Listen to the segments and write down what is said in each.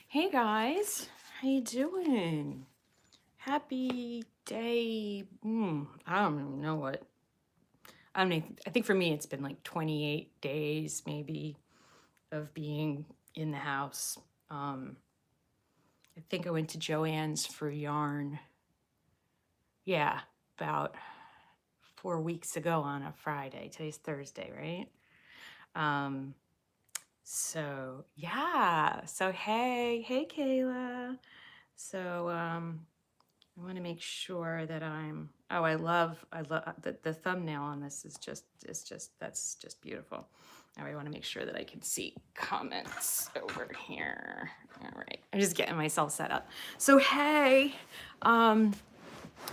Hey guys, how you doing? Happy day. I don't even know what. I think for me it's been like 28 days maybe of being in the house. Um, I think I went to Joann's for yarn. Yeah, about 4 weeks ago on a Friday. Today's Thursday, right? Um, so yeah. So hey Kayla. So I want to make sure that oh, I love the thumbnail on this that's just beautiful. Now I want to make sure that I can see comments over here. All right. I'm just getting myself set up. So, hey, um,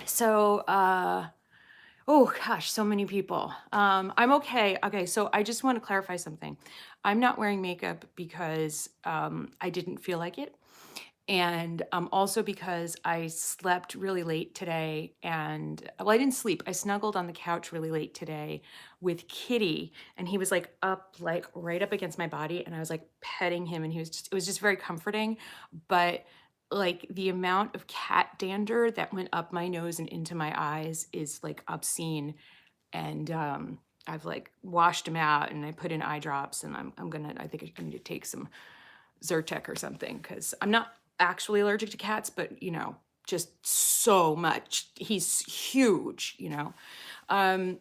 so, oh gosh, so many people. I'm okay. Okay. So I just want to clarify something. I'm not wearing makeup because, I didn't feel like it. And also because I slept really late today and well, I didn't sleep. I snuggled on the couch really late today with Kitty and he was like up, like right up against my body and I was like petting him and it was just very comforting. But like the amount of cat dander that went up my nose and into my eyes is like obscene. And I've like washed him out and I put in eye drops and I think I need to take some Zyrtec or something because I'm not actually allergic to cats, but just so much. He's huge. Um,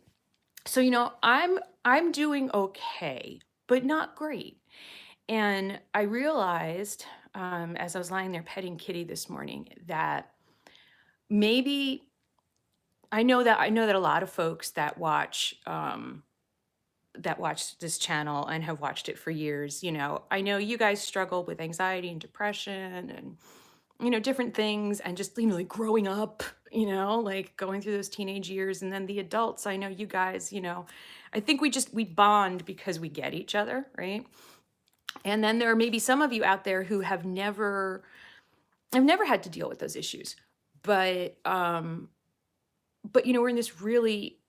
so I'm doing okay, but not great. And I realized as I was lying there petting Kitty this morning that maybe I know that a lot of folks that watch this channel and have watched it for years, I know you guys struggle with anxiety and depression and, different things and just, like growing up, like going through those teenage years and then the adults. I know you guys, I think we bond because we get each other, right? And then there are maybe some of you out there who have never had to deal with those issues. But we're in this really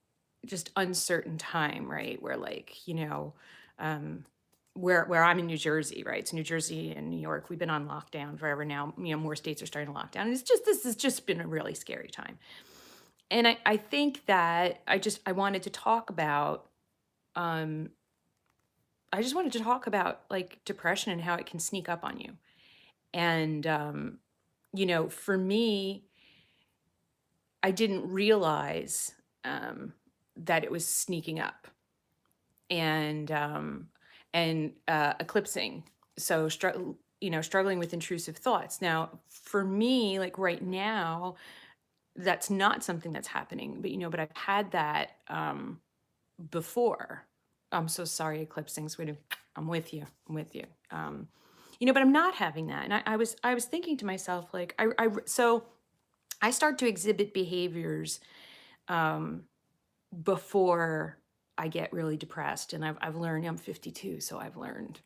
just uncertain time, right? Where like, um, where I'm in New Jersey, right? So New Jersey and New York, we've been on lockdown forever now. More states are starting to lock down. And this has just been a really scary time. And I think that I wanted to talk about, um, I just wanted to talk about like depression and how it can sneak up on you. And, for me, I didn't realize, that it was sneaking up and eclipsing. So, struggling with intrusive thoughts. Now, for me, like right now, that's not something that's happening. But I've had that before. I'm so sorry, eclipsing, sweetie. I'm with you. I'm with you. But I'm not having that. And I was thinking to myself, like, so I start to exhibit behaviors um, before I get really depressed. And I've learned, I'm 52, so I've learned,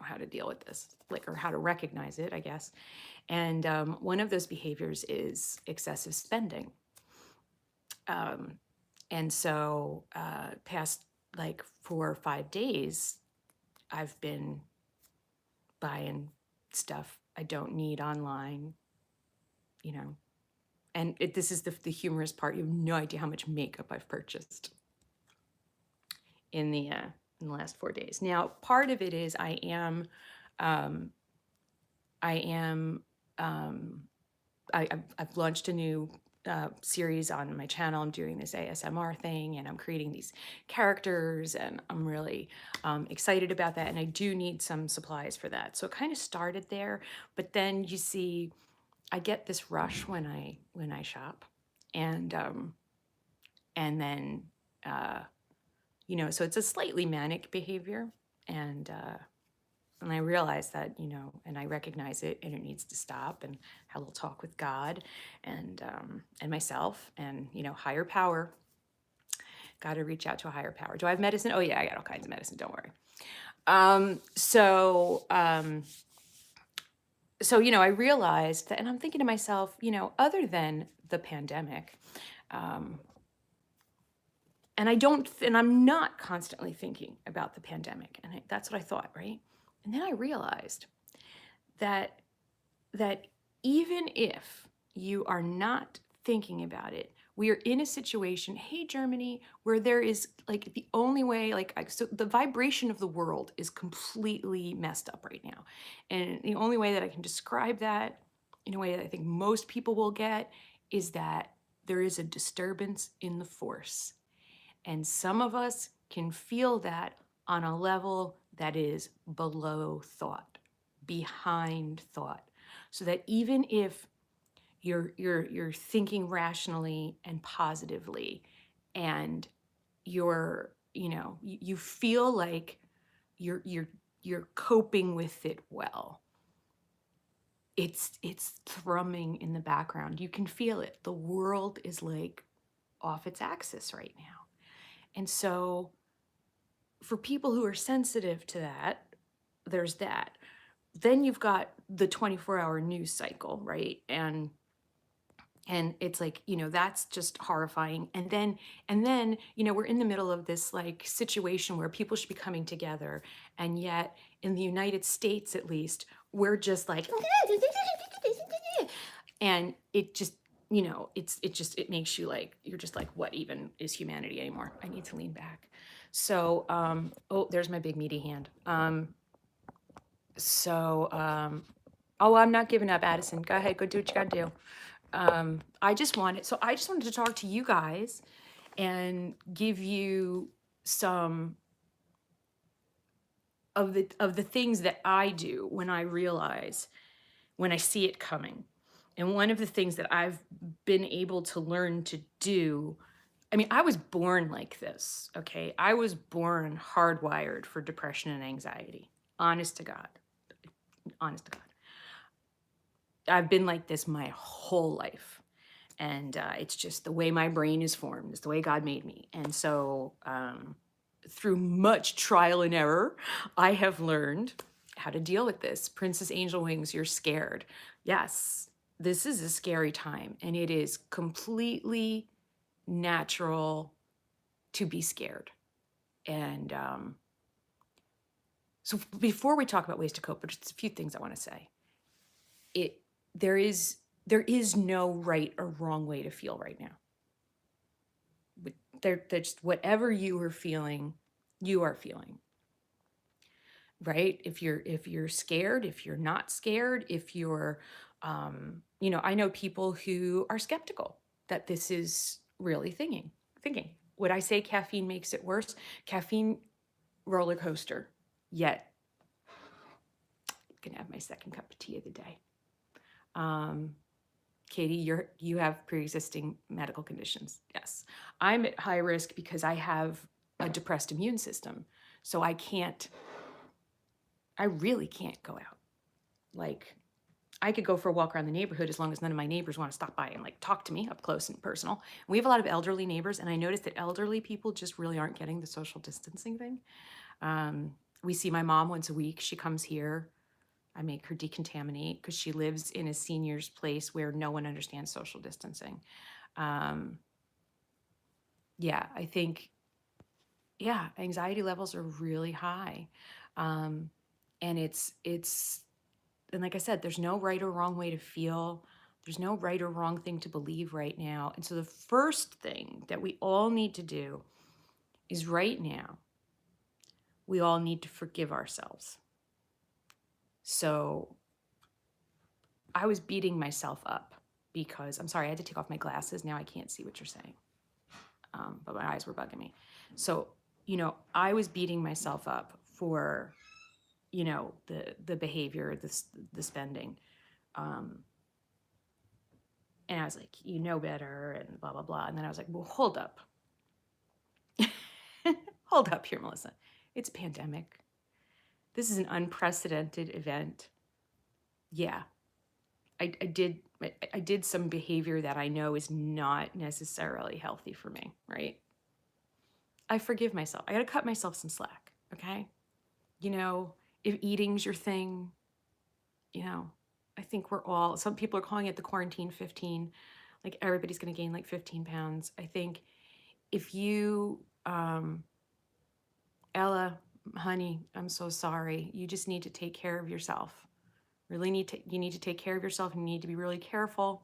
how to deal with this, like, or how to recognize it, I guess. And one of those behaviors is excessive spending. Um, and so, past like 4 or 5 days, I've been buying stuff I don't need online, you know. And this is the humorous part. You have no idea how much makeup I've purchased in the last 4 days. Now, part of it is um, I am I've launched a new series on my channel. I'm doing this ASMR thing, and I'm creating these characters, and I'm really excited about that. And I do need some supplies for that. So it kind of started there, but then you see, I get this rush when I shop, and then. Uh, so it's a slightly manic behavior, and I realize that, and I recognize it, and it needs to stop, and have a little talk with God, and myself, and higher power. Got to reach out to a higher power. Do I have medicine? Oh yeah, I got all kinds of medicine. Don't worry. So I realized that, and I'm thinking to myself, other than the pandemic, um, and I'm not constantly thinking about the pandemic. And that's what I thought, right? And then I realized that that even if you are not thinking about it, we are in a situation, hey, Germany, where there is like the only way, so the vibration of the world is completely messed up right now. And the only way that I can describe that in a way that I think most people will get is that there is a disturbance in the force. And some of us can feel that on a level that is below thought, behind thought. So that even if you're thinking rationally and positively, and you feel like you're coping with it well, it's thrumming in the background. You can feel it. The world is like off its axis right now. And so for people who are sensitive to that, there's that. Then you've got the 24-hour news cycle, right? And it's like, that's just horrifying. And then we're in the middle of this like situation where people should be coming together, and yet in the United States at least, we're just like and it just it makes you like, you're just like, what even is humanity anymore? I need to lean back. So oh, there's my big meaty hand. Oh, I'm not giving up, Addison. Go ahead, go do what you gotta do. I just wanted to talk to you guys and give you some of the things that I do when I see it coming. And one of the things that I've been able to learn to do, I mean, I was born like this, okay? I was born hardwired for depression and anxiety. Honest to God. Honest to God. I've been like this my whole life. And it's just the way my brain is formed. It's the way God made me. And so through much trial and error, I have learned how to deal with this. Princess Angel Wings, you're scared. Yes, this is a scary time, and it is completely natural to be scared. And so before we talk about ways to cope, there's just a few things I want to say. There is no right or wrong way to feel right now. There's whatever you are feeling, you are feeling. Right? If you're scared, if you're not scared, if you're I know people who are skeptical that this is really thinking. Would I say caffeine makes it worse? Caffeine, roller coaster. Yet gonna have my second cup of tea of the day. Katie, you have pre-existing medical conditions. Yes. I'm at high risk because I have a depressed immune system. So I really can't go out. Like, I could go for a walk around the neighborhood as long as none of my neighbors want to stop by and like talk to me up close and personal. We have a lot of elderly neighbors, and I noticed that elderly people just really aren't getting the social distancing thing. We see my mom once a week. She comes here. I make her decontaminate because she lives in a senior's place where no one understands social distancing. Yeah, I think, anxiety levels are really high. And and like I said, there's no right or wrong way to feel. There's no right or wrong thing to believe right now. And so the first thing that we all need to do is right now, we all need to forgive ourselves. So I was beating myself up because, I'm sorry, I had to take off my glasses. Now I can't see what you're saying. But my eyes were bugging me. So, I was beating myself up for, the behavior, the spending. And I was like, better, and blah, blah, blah. And then I was like, well, hold up. Hold up here, Melissa. It's a pandemic. This is an unprecedented event. Yeah, I did some behavior that I know is not necessarily healthy for me, right? I forgive myself. I got to cut myself some slack, okay? If eating's your thing, I think some people are calling it the quarantine 15, like everybody's going to gain like 15 pounds. I think if you, Ella, honey, I'm so sorry. You just need to take care of yourself. Really you need to take care of yourself, and you need to be really careful.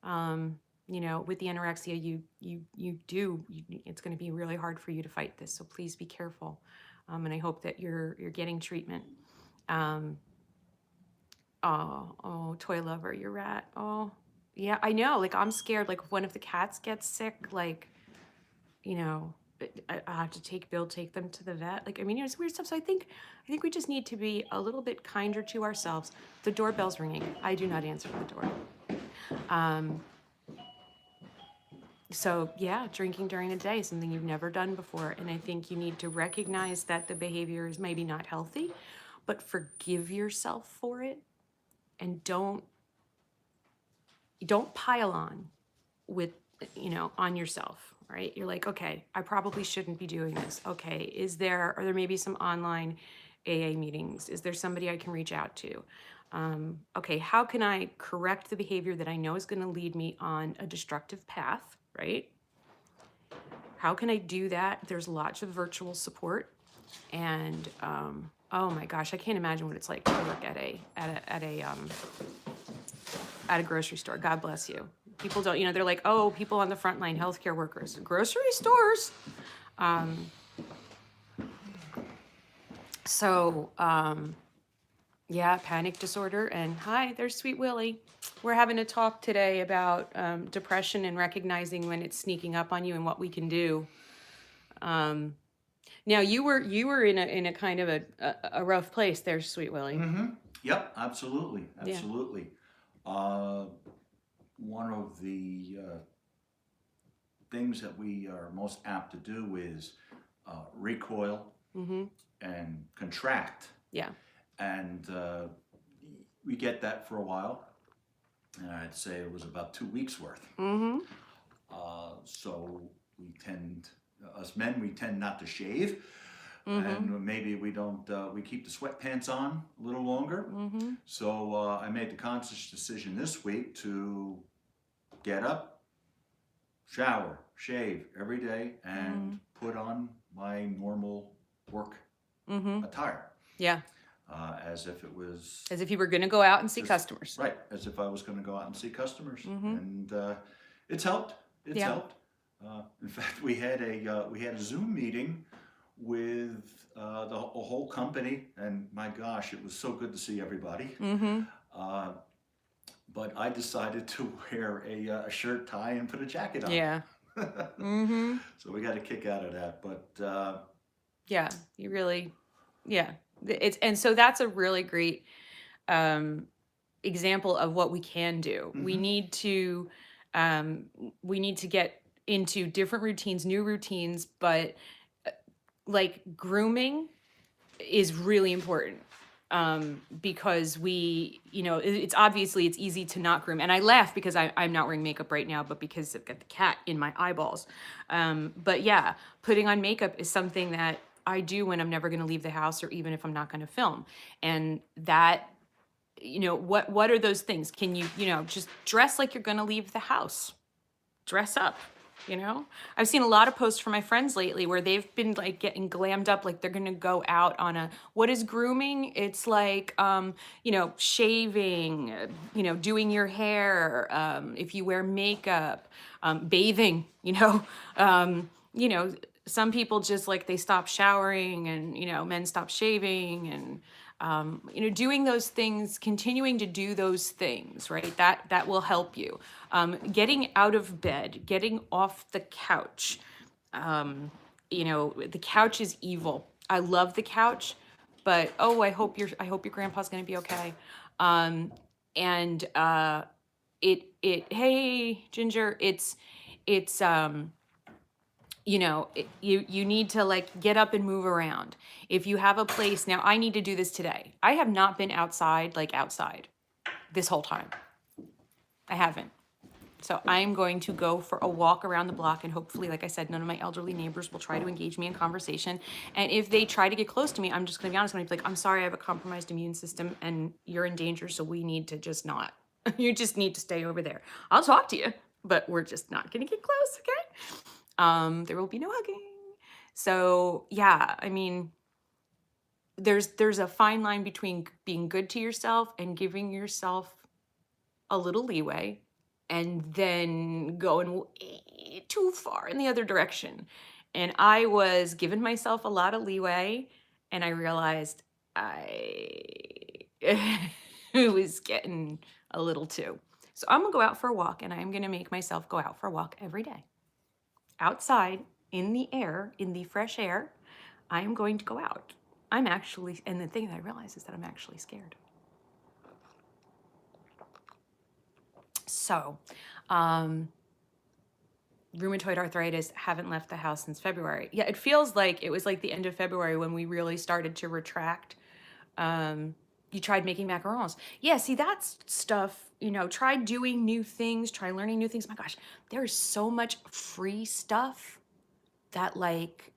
With the anorexia, it's going to be really hard for you to fight this. So please be careful. And I hope that you're getting treatment. Toy lover, your rat. Oh, yeah, I know. Like, I'm scared. Like, if one of the cats gets sick, like, I have to take them to the vet. Like, I mean, it's weird stuff. So I think we just need to be a little bit kinder to ourselves. The doorbell's ringing. I do not answer the door. So yeah, drinking during the day is something you've never done before. And I think you need to recognize that the behavior is maybe not healthy, but forgive yourself for it. And don't pile on with, on yourself, right? You're like, okay, I probably shouldn't be doing this. Okay, are there maybe some online AA meetings? Is there somebody I can reach out to? Okay, how can I correct the behavior that I know is going to lead me on a destructive path, right? How can I do that? There's lots of virtual support, and oh my gosh, I can't imagine what it's like to work at a grocery store. God bless you. People don't, they're like, oh, people on the front line, healthcare workers, grocery stores. Yeah, panic disorder. And hi, there's Sweet Willie. We're having a talk today about depression and recognizing when it's sneaking up on you and what we can do. Now you were in a kind of a rough place there, Sweet Willie. Mm-hmm. Yep, absolutely. Absolutely. Yeah. One of the things that we are most apt to do is recoil and contract. Yeah. And we get that for a while. And I'd say it was about 2 weeks worth. So us men, we tend not to shave. And maybe we don't, we keep the sweatpants on a little longer. So I made the conscious decision this week to get up, shower, shave every day, and put on my normal work attire. Yeah. As if it was... As if you were going to go out and see customers. Right, as if I was going to go out and see customers. And it's helped. It's helped. In fact, we had a Zoom meeting with the whole company, and my gosh, it was so good to see everybody. But I decided to wear a shirt, tie, and put a jacket on. Yeah. So we got a kick out of that. But yeah, you really, yeah. And so that's a really great example of what we can do. We need to get into different routines, new routines, but like grooming is really important. Because it's obviously it's easy to not groom. And I laugh because I'm not wearing makeup right now, but because I've got the cat in my eyeballs. But yeah, putting on makeup is something that I do when I'm never going to leave the house, or even if I'm not going to film. And that, what are those things? Can you, just dress like you're going to leave the house, dress up. I've seen a lot of posts from my friends lately where they've been like getting glammed up, like they're going to go out on what is grooming? It's like, shaving, doing your hair, if you wear makeup, bathing, some people just like, they stop showering, and, men stop shaving, and, doing those things, continuing to do those things, right? That will help you. Getting out of bed, getting off the couch. The couch is evil. I love the couch, but I hope your grandpa's going to be okay. Hey, Ginger, you need to like get up and move around. If you have a place, now I need to do this today. I have not been outside this whole time. I haven't. So I'm going to go for a walk around the block, and hopefully, like I said, none of my elderly neighbors will try to engage me in conversation. And if they try to get close to me, I'm just going to be honest. I'm going to be like, I'm sorry, I have a compromised immune system and you're in danger. So we need to just not, you just need to stay over there. I'll talk to you, but we're just not going to get close. Okay. There will be no hugging. So yeah, I mean, there's a fine line between being good to yourself and giving yourself a little leeway and then going too far in the other direction. And I was giving myself a lot of leeway, and I realized I was getting a little too. So I'm gonna go out for a walk, and I'm gonna make myself go out for a walk every day. Outside, in the air, in the fresh air, I am going to go out. I'm actually, and the thing that I realize is that I'm actually scared. So, um, rheumatoid arthritis, haven't left the house since February. Yeah, it feels like it was like the end of February when we really started to retract. You tried making macarons. Yeah, see, that's stuff, try doing new things, try learning new things. My gosh, there's so much free stuff that like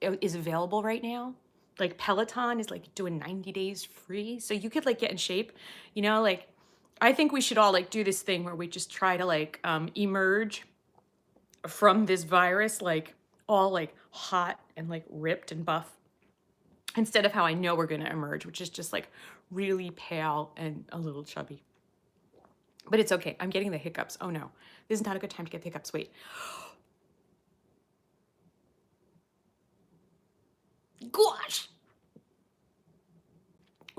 is available right now. Like Peloton is like doing 90 days free. So you could like get in shape, like I think we should all like do this thing where we just try to like emerge from this virus, like all like hot and like ripped and buff, instead of how I know we're going to emerge, which is just like really pale and a little chubby. But it's okay. I'm getting the hiccups. Oh no, this is not a good time to get the hiccups. Wait. Gosh.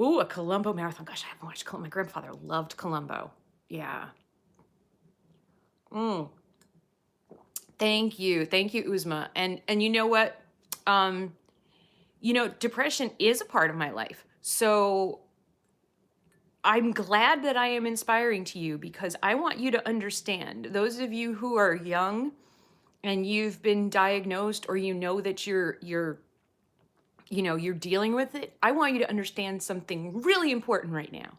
Ooh, a Columbo marathon. Gosh, I haven't watched Columbo. My grandfather loved Columbo. Yeah. Mm. Thank you. Thank you, Uzma. And you know what? Depression is a part of my life. So I'm glad that I am inspiring to you, because I want you to understand, those of you who are young and you've been diagnosed, or that you're dealing with it, I want you to understand something really important right now.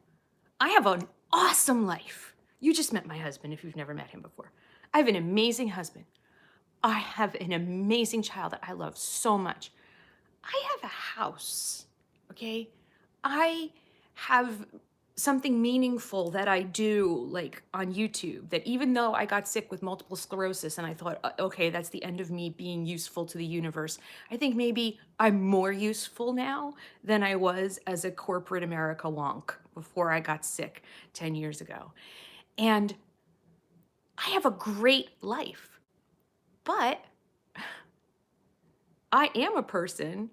I have an awesome life. You just met my husband if you've never met him before. I have an amazing husband. I have an amazing child that I love so much. I have a house, okay? I have something meaningful that I do, like on YouTube, that even though I got sick with multiple sclerosis and I thought, okay, that's the end of me being useful to the universe, I think maybe I'm more useful now than I was as a corporate America wonk before I got sick 10 years ago. And I have a great life, but I am a person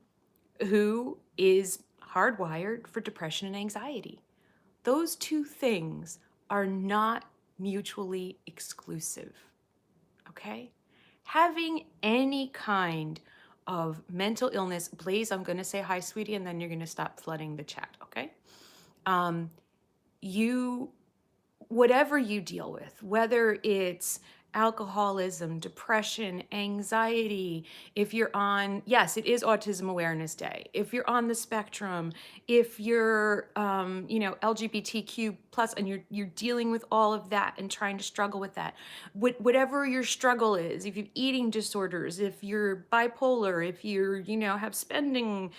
who is hardwired for depression and anxiety. Those two things are not mutually exclusive, okay? Having any kind of mental illness, Blaze, I'm gonna say hi, sweetie, and then you're gonna stop flooding the chat, okay? You whatever you deal with, whether it's alcoholism, depression, anxiety, if you're on, yes, it is Autism Awareness Day. If you're on the spectrum, if you're, LGBTQ plus, and you're dealing with all of that and trying to struggle with that, whatever your struggle is, if you have eating disorders, if you're bipolar, if you're, have spending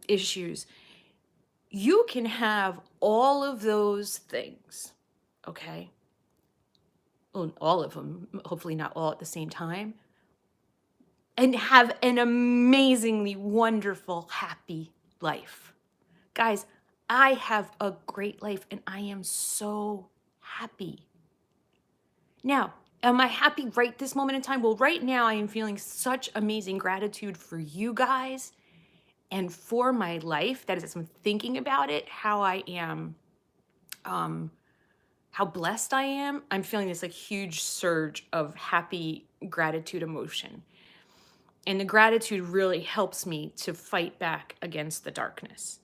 issues, you can have all of those things, okay? Well, all of them, hopefully not all at the same time, and have an amazingly wonderful, happy life. Guys, I have a great life and I am so happy. Now, am I happy right this moment in time? Well, right now I am feeling such amazing gratitude for you guys and for my life. That is, as I'm thinking about it, how I am, how blessed I am. I'm feeling this like huge surge of happy gratitude emotion. And the gratitude really helps me to fight back against the darkness.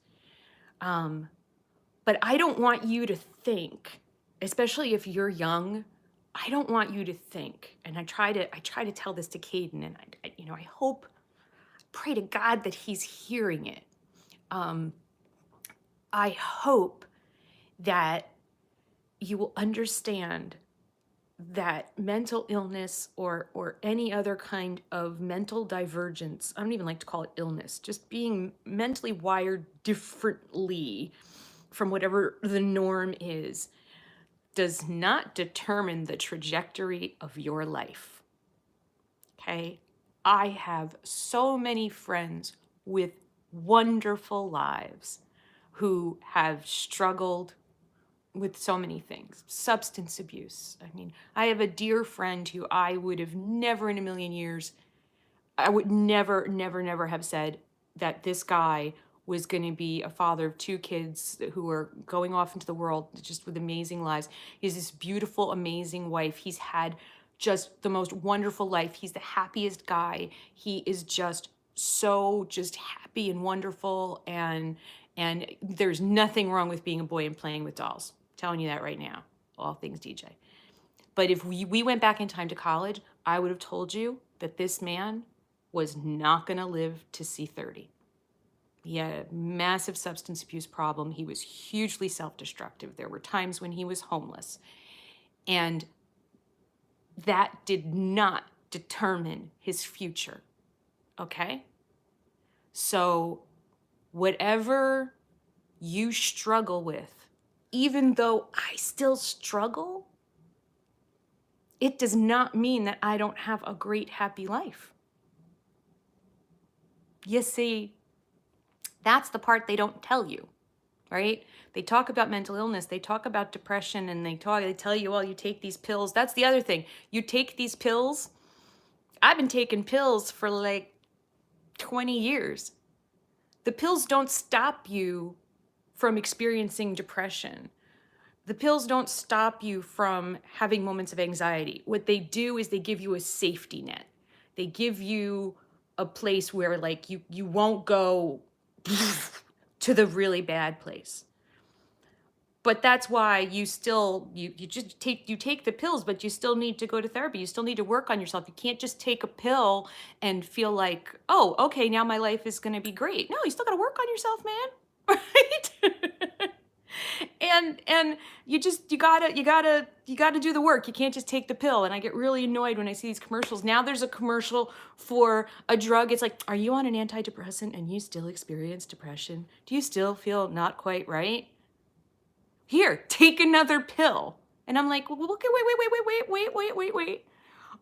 But I don't want you to think, especially if you're young, I don't want you to think, and I try to tell this to Caden, and I hope, pray to God that he's hearing it. I hope that you will understand that mental illness or any other kind of mental divergence, I don't even like to call it illness, just being mentally wired differently from whatever the norm is, does not determine the trajectory of your life. Okay? I have so many friends with wonderful lives who have struggled with so many things. Substance abuse. I mean, I have a dear friend who I would have never in a million years, I would never, never, never have said that this guy was going to be a father of two kids who are going off into the world just with amazing lives. He has this beautiful, amazing wife. He's had just the most wonderful life. He's the happiest guy. He is just so just happy and wonderful, and there's nothing wrong with being a boy and playing with dolls. I'm telling you that right now. All things DJ. But if we went back in time to college, I would have told you that this man was not going to live to see 30. He had a massive substance abuse problem. He was hugely self-destructive. There were times when he was homeless. And that did not determine his future. Okay? So whatever you struggle with, even though I still struggle, it does not mean that I don't have a great, happy life. You see, that's the part they don't tell you, right? They talk about mental illness, they talk about depression, and they tell you, well, you take these pills. That's the other thing. You take these pills. I've been taking pills for like 20 years. The pills don't stop you from experiencing depression. The pills don't stop you from having moments of anxiety. What they do is they give you a safety net. They give you a place where like you won't go to the really bad place. But that's why you still you just take the pills, but you still need to go to therapy. You still need to work on yourself. You can't just take a pill and feel like, oh, okay, now my life is gonna be great. No, you still gotta work on yourself, man. Right? And you gotta do the work. You can't just take the pill. And I get really annoyed when I see these commercials. Now there's a commercial for a drug. It's like, are you on an antidepressant and you still experience depression? Do you still feel not quite right? Here, take another pill. And I'm like, well, okay, wait.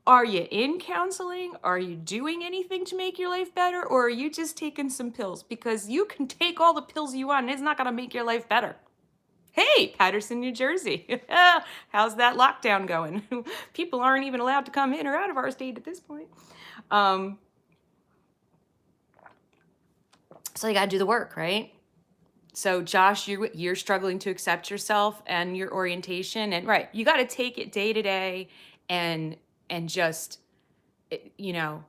Are you in counseling? Are you doing anything to make your life better? Or are you just taking some pills? Because you can take all the pills you want and it's not gonna make your life better. Hey, Patterson, New Jersey. How's that lockdown going? People aren't even allowed to come in or out of our state at this point. So you got to do the work, right? So Josh, you're struggling to accept yourself and your orientation, and right, you got to take it day to day, and just, you know,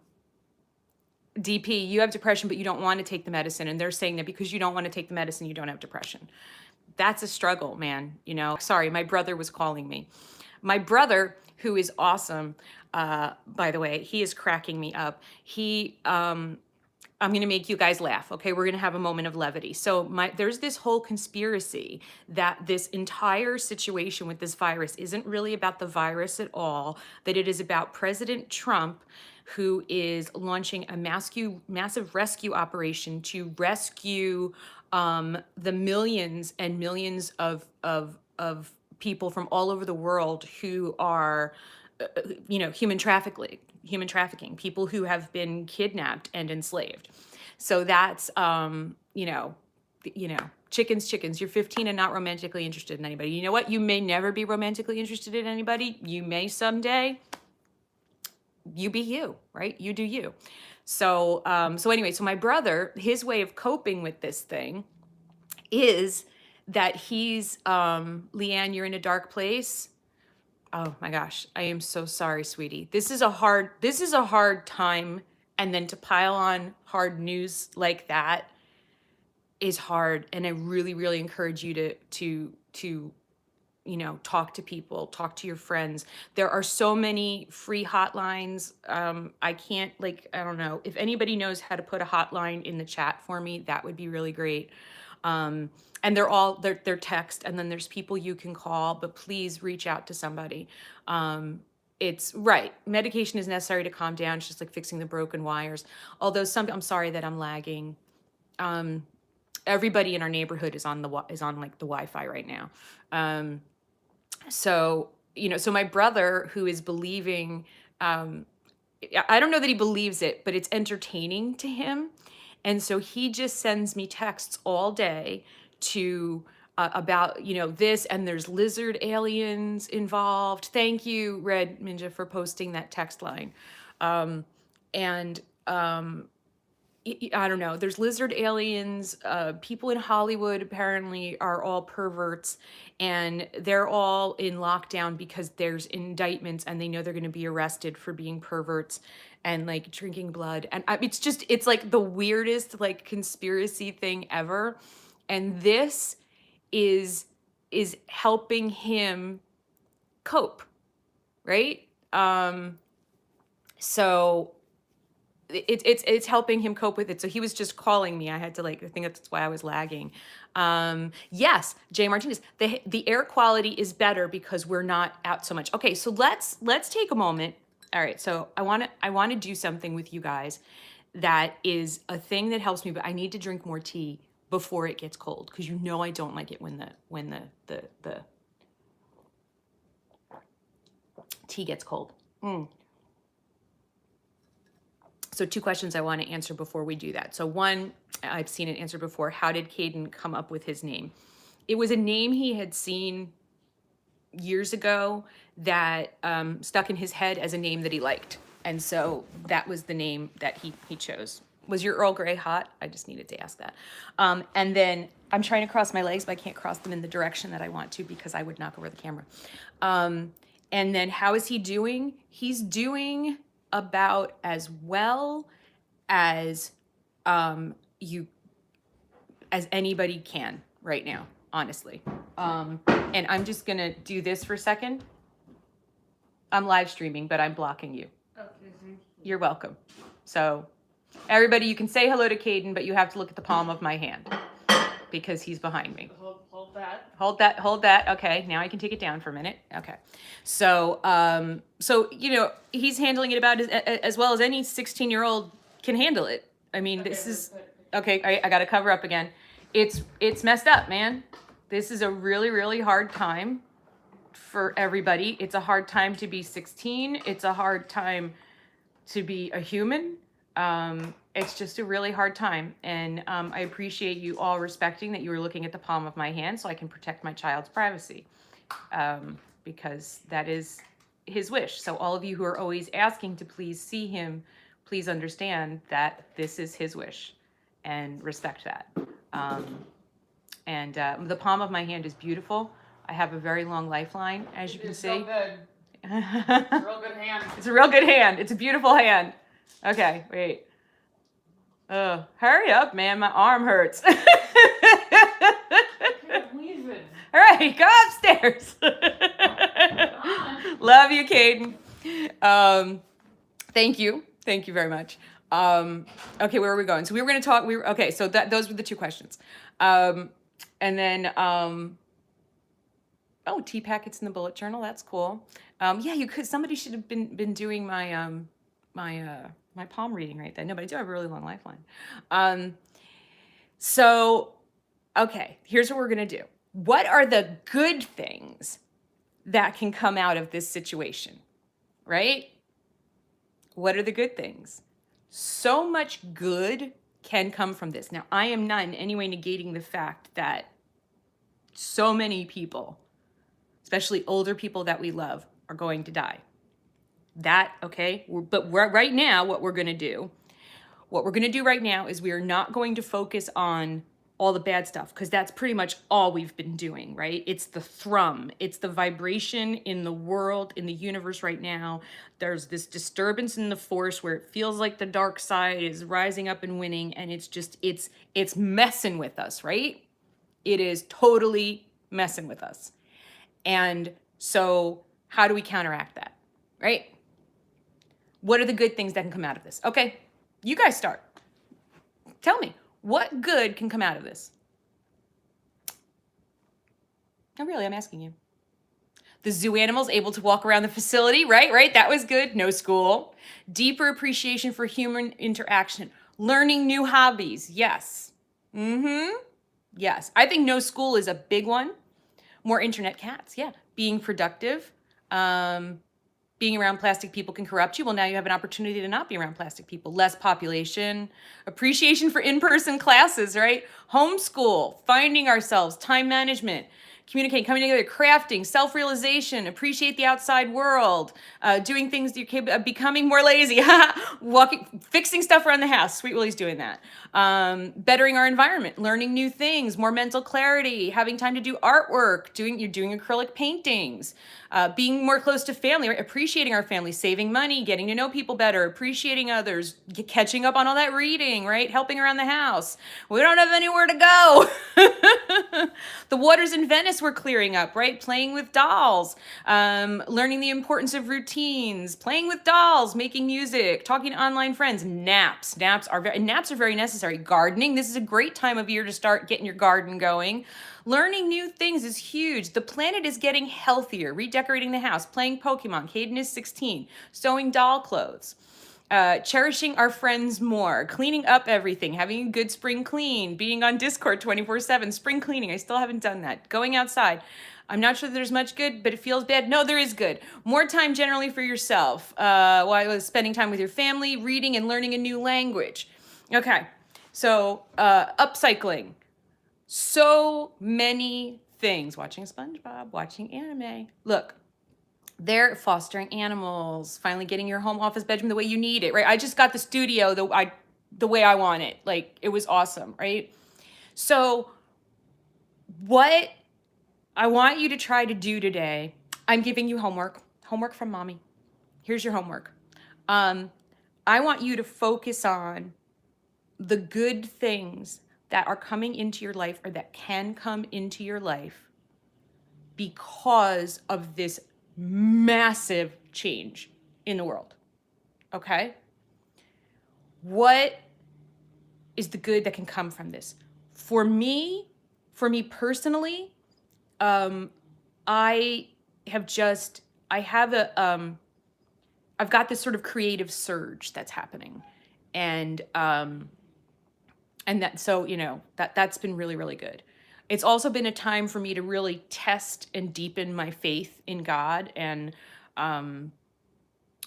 DP, you have depression, but you don't want to take the medicine, and they're saying that because you don't want to take the medicine, you don't have depression. That's a struggle, man. You know, sorry, my brother was calling me. My brother, who is awesome, by the way, he is cracking me up. I'm going to make you guys laugh. Okay, we're going to have a moment of levity. So there's this whole conspiracy that this entire situation with this virus isn't really about the virus at all, that it is about President Trump, who is launching a massive rescue operation to rescue the millions and millions of people from all over the world who are, human trafficking, people who have been kidnapped and enslaved. So that's, chickens. You're 15 and not romantically interested in anybody. You know what? You may never be romantically interested in anybody. You may someday. You be you, right? You do you. So anyway, so my brother, his way of coping with this thing is that he's, Leanne, you're in a dark place. Oh my gosh, I am so sorry, sweetie. This is a hard time, and then to pile on hard news like that is hard. And I really, really encourage you to talk to people, talk to your friends. There are so many free hotlines. I don't know if anybody knows how to put a hotline in the chat for me. That would be really great. And they're text, and then there's people you can call, but please reach out to somebody. It's right. Medication is necessary to calm down. It's just like fixing the broken wires. Although I'm sorry that I'm lagging. Everybody in our neighborhood is on like the Wi-Fi right now. So my brother, who is believing, I don't know that he believes it, but it's entertaining to him. And so he just sends me texts all day to about, you know, this, and there's lizard aliens involved. Thank you, Red Ninja, for posting that text line. And I don't know. There's lizard aliens. People in Hollywood apparently are all perverts, and they're all in lockdown because there's indictments, and they know they're going to be arrested for being perverts and like drinking blood. And it's like the weirdest like conspiracy thing ever. And this is is helping him cope, right? So it's helping him cope with it. So he was just calling me. I had to like, I think that's why I was lagging. Yes, Jay Martinez, the air quality is better because we're not out so much. Okay, so let's take a moment. All right, so I want to do something with you guys that is a thing that helps me, but I need to drink more tea before it gets cold, because you know I don't like it when the tea gets cold. So 2 questions I want to answer before we do that. So one, I've seen it answered before. How did Caden come up with his name? It was a name he had seen years ago that stuck in his head as a name that he liked. And so that was the name that he chose. Was your Earl Grey hot? I just needed to ask that. And then I'm trying to cross my legs, but I can't cross them in the direction that I want to because I would knock over the camera. And then how is he doing? He's doing about as well as you as anybody can right now, honestly. And I'm just gonna do this for a second. I'm live streaming, but I'm blocking you. Okay, thank you. You're welcome. So everybody, you can say hello to Caden, but you have to look at the palm of my hand because he's behind me. Hold that. Hold that. Okay, now I can take it down for a minute. Okay. So, so you know, he's handling it about as well as any 16-year-old can handle it. I mean, Okay, this is, but- okay, I got to cover up again. It's messed up, man. This is a really, really hard time for everybody. It's a hard time to be 16. It's a hard time to be a human. It's just a really hard time. And I appreciate you all respecting that you were looking at the palm of my hand so I can protect my child's privacy, because that is his wish. So all of you who are always asking to please see him, please understand that this is his wish and respect that. The palm of my hand is beautiful. I have a very long lifeline, as you can see. So good. It's a real good hand. It's a real good hand. It's a beautiful hand. Okay, wait. Hurry up, man. My arm hurts. All right, go upstairs. Love you, Caden. Thank you. Thank you very much. Okay, where are we going? So we were going to talk. Okay, so those were the 2 questions. And then, oh, tea packets in the bullet journal. That's cool. Yeah, you could. Somebody should have been doing my my palm reading right then. No, but I do have a really long lifeline. So, okay, here's what we're gonna do. What are the good things that can come out of this situation, right? What are the good things? So much good can come from this. Now, I am not in any way negating the fact that so many people, especially older people that we love, are going to die. That, okay? But right now, what we're going to do right now is we are not going to focus on all the bad stuff, because that's pretty much all we've been doing, right? It's the thrum. It's the vibration in the world, in the universe right now. There's this disturbance in the force where it feels like the dark side is rising up and winning, and it's just, it's messing with us, right? It is totally messing with us. And so how do we counteract that, right? What are the good things that can come out of this? Okay, you guys start. Tell me, what good can come out of this? No, really, I'm asking you. The zoo animals able to walk around the facility, right? That was good. No school. Deeper appreciation for human interaction. Learning new hobbies. Yes. Yes. I think no school is a big one. More internet cats. Yeah. Being productive. being around plastic people can corrupt you. Well, now you have an opportunity to not be around plastic people. Less population, appreciation for in-person classes, right? Homeschool, finding ourselves, time management, communicating, coming together, crafting, self-realization, appreciate the outside world, doing things that you're capable of, becoming more lazy, walking, fixing stuff around the house. Sweet Willie's doing that. Bettering our environment, learning new things, more mental clarity, having time to do artwork, you're doing acrylic paintings, being more close to family, right? Appreciating our family, saving money, getting to know people better, appreciating others, catching up on all that reading, right? Helping around the house. We don't have anywhere to go. The waters in Venice were clearing up, right? Playing with dolls, learning the importance of routines, playing with dolls, making music, talking to online friends, naps. Naps are very necessary. Gardening. This is a great time of year to start getting your garden going. Learning new things is huge. The planet is getting healthier. Redecorating the house, playing Pokemon. Caden is 16. Sewing doll clothes. Cherishing our friends more, cleaning up everything, having a good spring clean, being on Discord 24/7, spring cleaning. I still haven't done that. Going outside. I'm not sure that there's much good, but it feels bad. No, there is good. More time generally for yourself, while spending time with your family, reading and learning a new language. Okay, so upcycling. So many things. Watching SpongeBob, watching anime. Look, they're fostering animals, finally getting your home office bedroom the way you need it, right? I just got the studio the way I want it. Like, it was awesome, right? So what I want you to try to do today, I'm giving you homework from mommy. Here's your homework. I want you to focus on the good things that are coming into your life or that can come into your life because of this massive change in the world. Okay? What is the good that can come from this? For me personally, I've got this sort of creative surge that's happening. And that, so, that's been really, really good. It's also been a time for me to really test and deepen my faith in God, and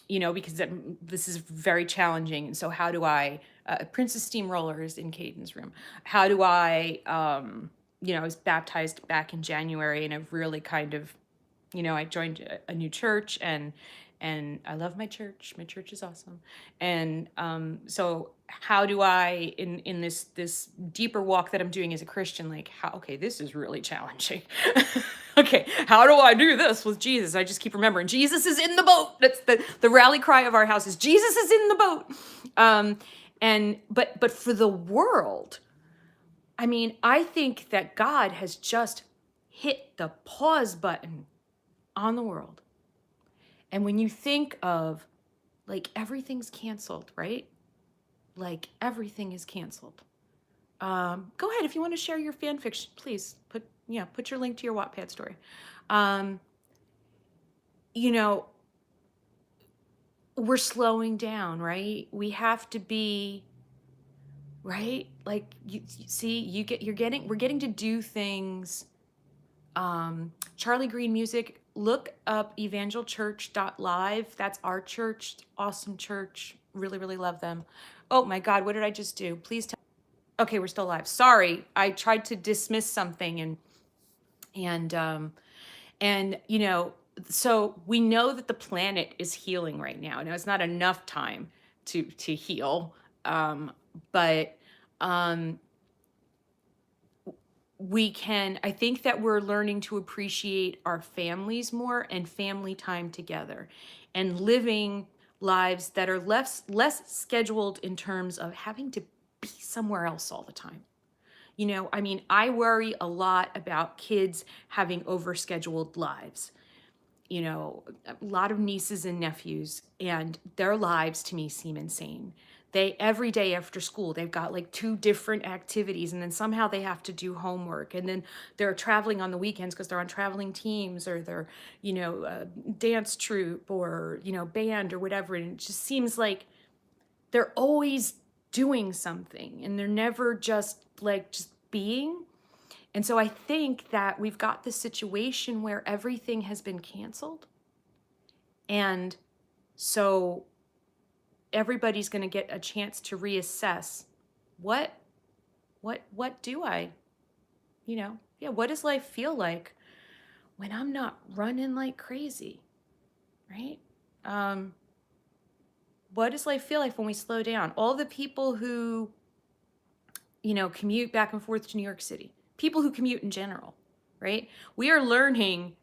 because this is very challenging. And so how do I, Princess Steamroller is in Caden's room. How do I, I was baptized back in January, and I've really kind of, I joined a new church, and I love my church. My church is awesome. And so how do I, in this deeper walk that I'm doing as a Christian, like, okay, this is really challenging. Okay, how do I do this with Jesus? I just keep remembering, Jesus is in the boat. That's the rally cry of our house is, Jesus is in the boat. But for the world, I mean, I think that God has just hit the pause button on the world. And when you think of, like, everything's canceled, right? Like, everything is canceled. Go ahead, if you want to share your fan fiction, please put your link to your Wattpad story. We're slowing down, right? We have to be, right? Like, we're getting to do things. Charlie Green Music, look up evangelchurch.live. That's our church, awesome church. Really, really love them. Oh my God, what did I just do? Please tell. Okay, we're still live. Sorry, I tried to dismiss something, and so we know that the planet is healing right now. Now, it's not enough time to heal, but I think that we're learning to appreciate our families more, and family time together, and living lives that are less scheduled in terms of having to be somewhere else all the time. I worry a lot about kids having overscheduled lives. A lot of nieces and nephews, and their lives to me seem insane. Every day after school, they've got like 2 different activities, and then somehow they have to do homework, and then they're traveling on the weekends because they're on traveling teams, or they're, dance troupe, or, band or whatever. And it just seems like they're always doing something, and they're never just being. And so I think that we've got this situation where everything has been canceled, and So everybody's going to get a chance to reassess what do I, what does life feel like when I'm not running like crazy, right? What does life feel like when we slow down? All the people who, commute back and forth to New York City, people who commute in general, right? We are learning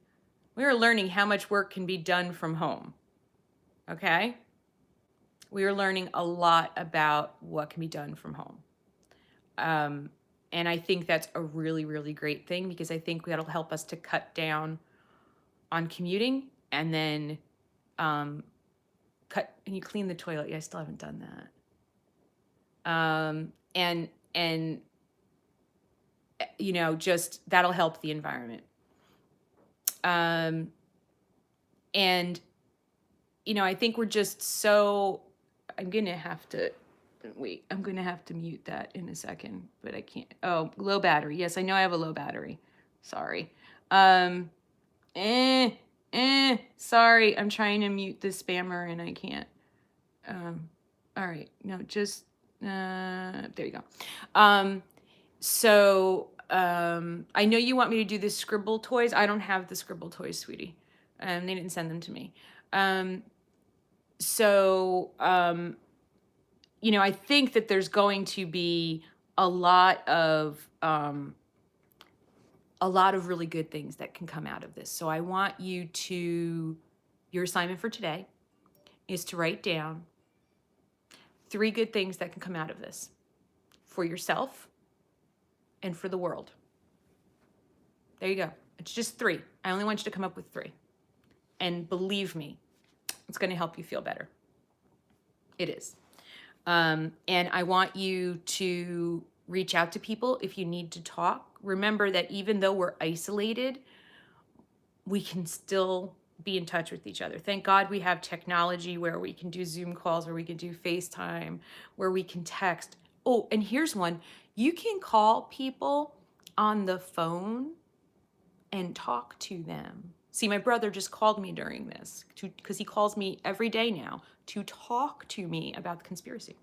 how much work can be done from home. Okay? We are learning a lot about what can be done from home. And I think that's a really, really great thing, because I think that'll help us to cut down on commuting, and then and you clean the toilet. Yeah, I still haven't done that. And just that'll help the environment. And I think we're just so. I'm gonna have to mute that in a second, but I can't. Oh, low battery. Yes, I know I have a low battery. Sorry. Sorry. I'm trying to mute the spammer and I can't. All right. No, just there you go. I know you want me to do the scribble toys. I don't have the scribble toys, sweetie. They didn't send them to me. I think that there's going to be a lot of really good things that can come out of this. So I want you to, your assignment for today is to write down 3 good things that can come out of this for yourself and for the world. There you go. It's just 3. I only want you to come up with 3. And believe me, it's going to help you feel better. It is. And I want you to reach out to people if you need to talk. Remember that even though we're isolated, we can still be in touch with each other. Thank God we have technology where we can do Zoom calls, where we can do FaceTime, where we can text. Oh, and here's one. You can call people on the phone and talk to them. See, my brother just called me during this because he calls me every day now to talk to me about the conspiracy.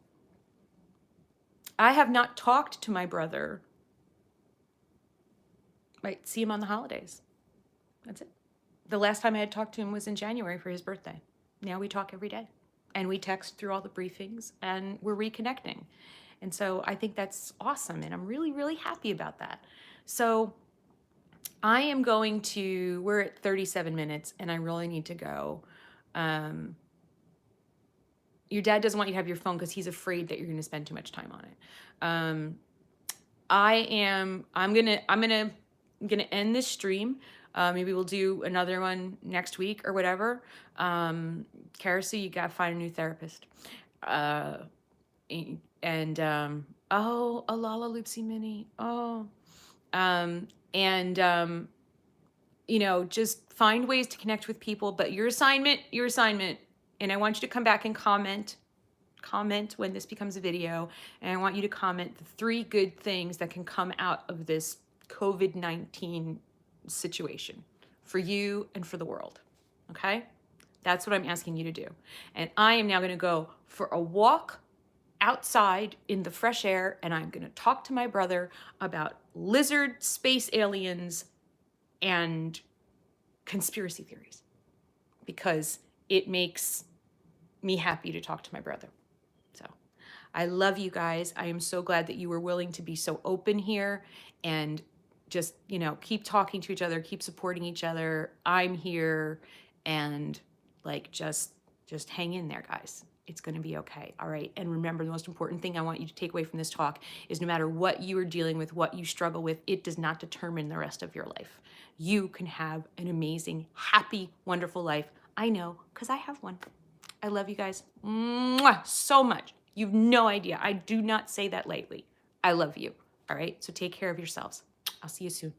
I have not talked to my brother. Might see him on the holidays. That's it. The last time I had talked to him was in January for his birthday. Now we talk every day. And we text through all the briefings, and we're reconnecting. And so I think that's awesome, and I'm really, really happy about that. So I am going to, we're at 37 minutes, and I really need to go. Your dad doesn't want you to have your phone because he's afraid that you're going to spend too much time on it. I'm gonna end this stream. Maybe we'll do another one next week or whatever. Karasi, you gotta find a new therapist. Oh, Alala Loopsy Mini. Oh, just find ways to connect with people. But your assignment, and I want you to come back and comment when this becomes a video, and I want you to comment the 3 good things that can come out of this COVID-19 situation for you and for the world. Okay? That's what I'm asking you to do. And I am now going to go for a walk outside in the fresh air, and I'm going to talk to my brother about lizard space aliens and conspiracy theories, because it makes me happy to talk to my brother. So I love you guys. I am so glad that you were willing to be so open here, and just, keep talking to each other, keep supporting each other. I'm here, and just hang in there, guys. It's going to be okay. All right. And remember, the most important thing I want you to take away from this talk is no matter what you are dealing with, what you struggle with, it does not determine the rest of your life. You can have an amazing, happy, wonderful life. I know, because I have one. I love you guys so much. You've no idea. I do not say that lightly. I love you. All right. So take care of yourselves. I'll see you soon.